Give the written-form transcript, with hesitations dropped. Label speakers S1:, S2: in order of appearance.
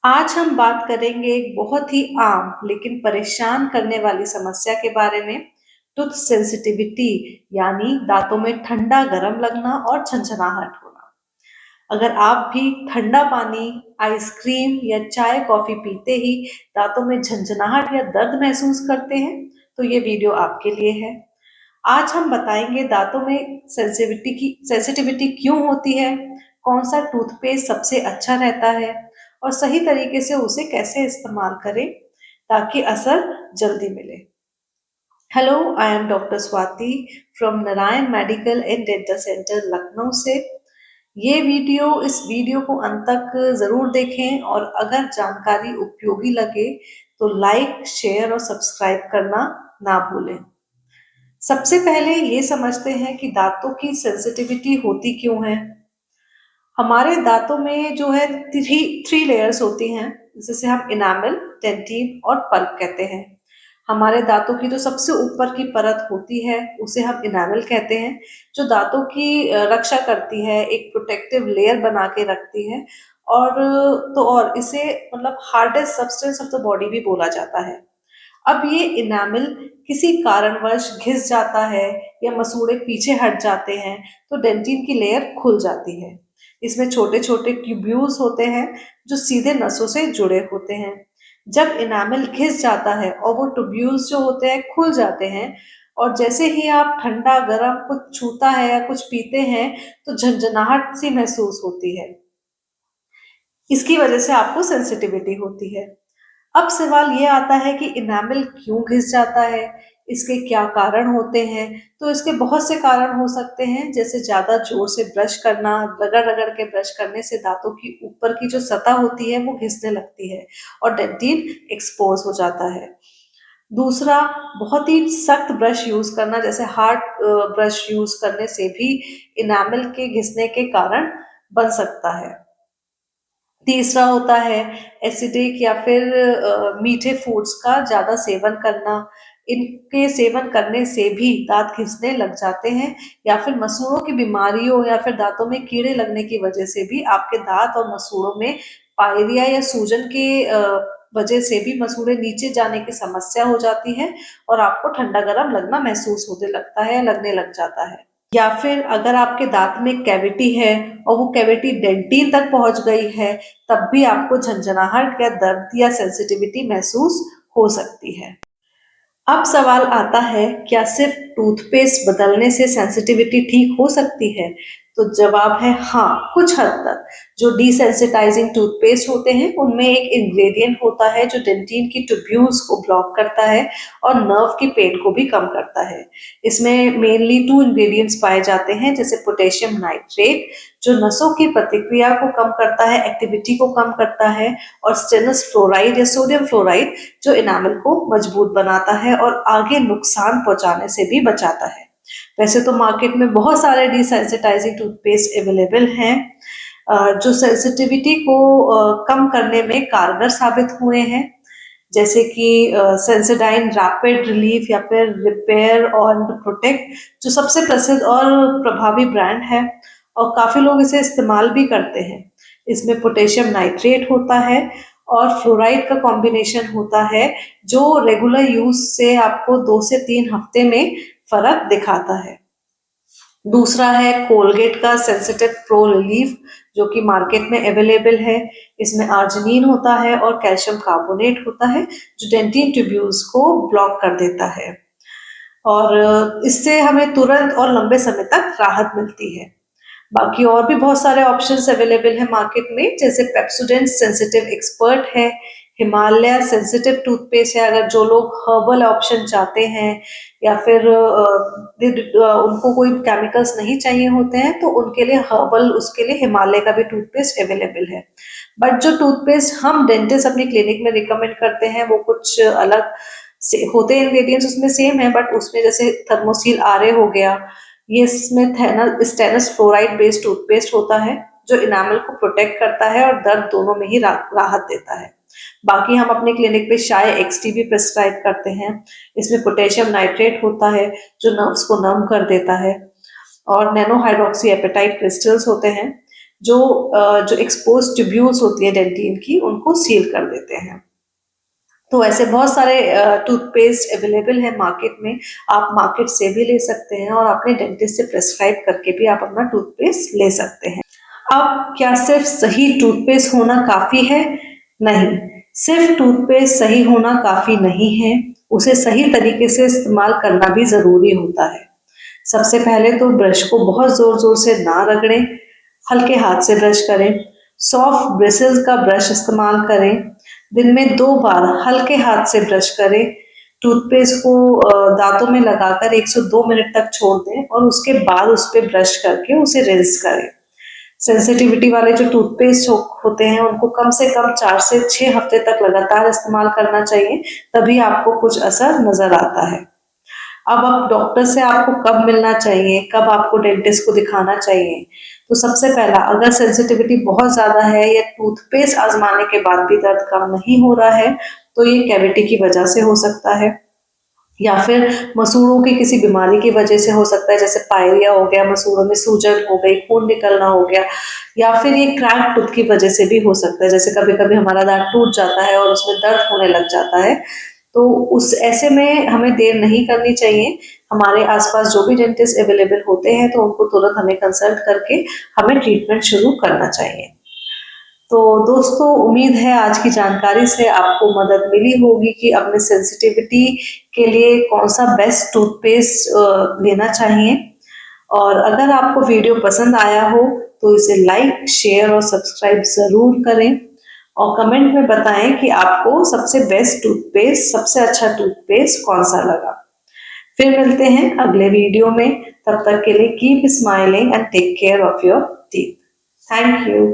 S1: आज हम बात करेंगे एक बहुत ही आम लेकिन परेशान करने वाली समस्या के बारे में। टूथ सेंसिटिविटी यानी दांतों में ठंडा गरम लगना और झंझनाहट होना। अगर आप भी ठंडा पानी, आइसक्रीम या चाय कॉफी पीते ही दांतों में झंझनाहट या दर्द महसूस करते हैं तो ये वीडियो आपके लिए है। आज हम बताएंगे दांतों में सेंसिटिविटी क्यों होती है, कौन सा टूथपेस्ट सबसे अच्छा रहता है और सही तरीके से उसे कैसे इस्तेमाल करें ताकि असर जल्दी मिले। Hello, I am doctor Swati from Narayan medical and dental centre Lucknow से। इस वीडियो को अंत तक जरूर देखें और अगर जानकारी उपयोगी लगे तो लाइक, शेयर और सब्सक्राइब करना ना भूलें। सबसे पहले ये समझते हैं कि दांतों की सेंसिटिविटी होती क्यों है। हमारे दांतों में जो है थ्री थ्री लेयर्स होती हैं, जिसे हम इनामल, डेंटिन और पल्प कहते हैं। हमारे दांतों की जो सबसे ऊपर की परत होती है उसे हम इनामल कहते हैं, जो दांतों की रक्षा करती है, एक प्रोटेक्टिव लेयर बना के रखती है। और और इसे मतलब hardest substance of the body भी बोला जाता है। अब ये इनामिल किसी कारणवश घिस जाता है या मसूड़े पीछे हट जाते हैं तो डेंटिन की लेयर खुल जाती है। इसमें छोटे छोटे ट्यूब्यूल्स होते हैं जो सीधे नसों से जुड़े होते हैं। जब इनामिल घिस जाता है और वो ट्यूब्यूल्स जो होते हैं खुल जाते हैं, और जैसे ही आप ठंडा गरम कुछ छूता है या कुछ पीते हैं तो झंझनाहट सी महसूस होती है। इसकी वजह से आपको सेंसिटिविटी होती है। अब सवाल ये आता है कि इनामिल क्यों घिस जाता है, इसके क्या कारण होते हैं। तो इसके बहुत से कारण हो सकते हैं, जैसे ज्यादा जोर से ब्रश करना, रगड़ रगड़ के ब्रश करने से दांतों की ऊपर की जो सतह होती है वो घिसने लगती है और डेंटिन एक्सपोज हो जाता है। दूसरा, बहुत ही सख्त ब्रश यूज करना, जैसे हार्ड ब्रश यूज करने से भी इनामिल के घिसने के कारण बन सकता है। तीसरा होता है एसिडिक या फिर मीठे फूड्स का ज्यादा सेवन करना। इनके सेवन करने से भी दांत घिसने लग जाते हैं, या फिर मसूड़ों की बीमारियों या फिर दांतों में कीड़े लगने की वजह से भी आपके दांत और मसूड़ों में पायरिया या सूजन के वजह से भी मसूड़े नीचे जाने की समस्या हो जाती है और आपको ठंडा गर्म लगना महसूस होने लगता है या लगने लग जाता है। या फिर अगर आपके दांत में कैविटी है और वो कैविटी डेंटिन तक पहुंच गई है, तब भी आपको झंझनाहट या दर्द या सेंसिटिविटी महसूस हो सकती है। अब सवाल आता है, क्या सिर्फ टूथपेस्ट बदलने से सेंसिटिविटी ठीक हो सकती है? तो जवाब है हाँ, कुछ हद तक। जो डिसेंसिटाइजिंग टूथपेस्ट होते हैं उनमें एक इंग्रेडिएंट होता है जो डेंटिन की ट्यूब्यूल्स को ब्लॉक करता है और नर्व की पेन को भी कम करता है। इसमें मेनली 2 इंग्रेडिएंट्स पाए जाते हैं, जैसे पोटेशियम नाइट्रेट, जो नसों की प्रतिक्रिया को कम करता है, एक्टिविटी को कम करता है, और स्टेनस फ्लोराइड या सोडियम फ्लोराइड, जो इनामल को मजबूत बनाता है और आगे नुकसान पहुंचाने से भी बचाता है। वैसे तो मार्केट में बहुत सारे डिसेंसिटाइजिंग टूथपेस्ट अवेलेबल हैं जो सेंसिटिविटी को कम करने में कारगर साबित हुए हैं, जैसे कि सेंसोडाइन रैपिड रिलीफ या फिर रिपेयर और प्रोटेक्ट, जो सबसे प्रसिद्ध और प्रभावी ब्रांड है और काफी लोग इसे इस्तेमाल भी करते हैं। इसमें पोटेशियम नाइट्रेट होता है और फ्लोराइड का कॉम्बिनेशन होता है, जो रेगुलर यूज से आपको 2 से 3 हफ्ते में फर्क दिखाता है। दूसरा है कोलगेट का सेंसिटिव प्रो रिलीफ, जो कि मार्केट में अवेलेबल है। इसमें आर्जिनिन होता है और कैल्शियम कार्बोनेट होता है, जो डेंटिन ट्यूब्यूल्स को ब्लॉक कर देता है और इससे हमें तुरंत और लंबे समय तक राहत मिलती है। बाकी और भी बहुत सारे ऑप्शंस अवेलेबल हैं मार्केट में, जैसे पेप्सोडेंट सेंसिटिव एक्सपर्ट है, हिमालय सेंसिटिव टूथपेस्ट है अगर जो लोग हर्बल ऑप्शन चाहते हैं, या फिर उनको कोई केमिकल्स नहीं चाहिए होते हैं तो उनके लिए हर्बल, उसके लिए हिमालय का भी टूथपेस्ट अवेलेबल है। बट जो टूथपेस्ट हम डेंटिस्ट अपनी क्लिनिक में रिकमेंड करते हैं वो कुछ अलग से होते हैं। इंग्रेडिएंट्स उसमें सेम है बट उसमें जैसे थर्मोसील आरए हो गया, ये इसमें स्टेनस फ्लोराइड बेस्ड टूथपेस्ट होता है, जो इनामल को प्रोटेक्ट करता है और दर्द दोनों में ही राहत देता है। बाकी हम अपने क्लिनिक पे शाय एक्सटी भी प्रिस्क्राइब करते हैं। इसमें पोटेशियम नाइट्रेट होता है जो नर्व्स को नम कर देता है, और नैनो हाइड्रोक्सी एपेटाइट क्रिस्टल्स होते हैं जो एक्सपोज ट्यूब्यूल्स होती है डेंटिन की, उनको सील कर देते हैं। तो ऐसे बहुत सारे टूथपेस्ट अवेलेबल है मार्केट में, आप मार्केट से भी ले सकते हैं और अपने डेंटिस्ट से प्रेस्क्राइब करके भी आप अपना टूथपेस्ट ले सकते हैं। अब क्या सिर्फ सही टूथपेस्ट होना काफी है? नहीं, सिर्फ टूथपेस्ट सही होना काफी नहीं है, उसे सही तरीके से इस्तेमाल करना भी जरूरी होता है। सबसे पहले तो ब्रश को बहुत जोर जोर से ना रगड़ें, हल्के हाथ से ब्रश करें। सॉफ्ट ब्रिसल्स का ब्रश इस्तेमाल करें। दिन में 2 बार हल्के हाथ से ब्रश करें। टूथपेस्ट को दांतों में लगाकर 1 से 2 मिनट तक छोड़ दें और उसके बाद उस पे ब्रश करके उसे रिंस करें। सेंसिटिविटी वाले जो टूथपेस्ट होते हैं उनको कम से कम 4 से 6 हफ्ते तक लगातार इस्तेमाल करना चाहिए, तभी आपको कुछ असर नजर आता है। अब आप डॉक्टर से आपको कब मिलना चाहिए, कब आपको डेंटिस्ट को दिखाना चाहिए? तो सबसे पहला, अगर सेंसिटिविटी बहुत ज़्यादा है या टूथपेस्ट आजमाने के बाद भी दर्द कम नहीं हो रहा है, तो ये कैविटी की वजह से हो सकता है, या फिर मसूड़ों की किसी बीमारी की वजह से हो सकता है, जैसे पायरिया हो गया, मसूड़ों में सूजन हो गई, खून निकलना हो गया, या फिर ये क्रैक टूथ की वजह से भी हो सकता है, जैसे कभी कभी हमारा दांत टूट जाता है और उसमें दर्द होने लग जाता है। तो उस ऐसे में हमें देर नहीं करनी चाहिए। हमारे आसपास जो भी डेंटिस्ट अवेलेबल होते हैं तो उनको तुरंत हमें कंसल्ट करके हमें ट्रीटमेंट शुरू करना चाहिए। तो दोस्तों, उम्मीद है आज की जानकारी से आपको मदद मिली होगी कि अपने सेंसिटिविटी के लिए कौन सा बेस्ट टूथपेस्ट लेना चाहिए। और अगर आपको वीडियो पसंद आया हो तो इसे लाइक, शेयर और सब्सक्राइब जरूर करें और कमेंट में बताएं कि आपको सबसे बेस्ट टूथपेस्ट, सबसे अच्छा टूथपेस्ट कौन सा लगा। फिर मिलते हैं अगले वीडियो में, तब तक के लिए keep smiling and take care of your teeth. Thank you.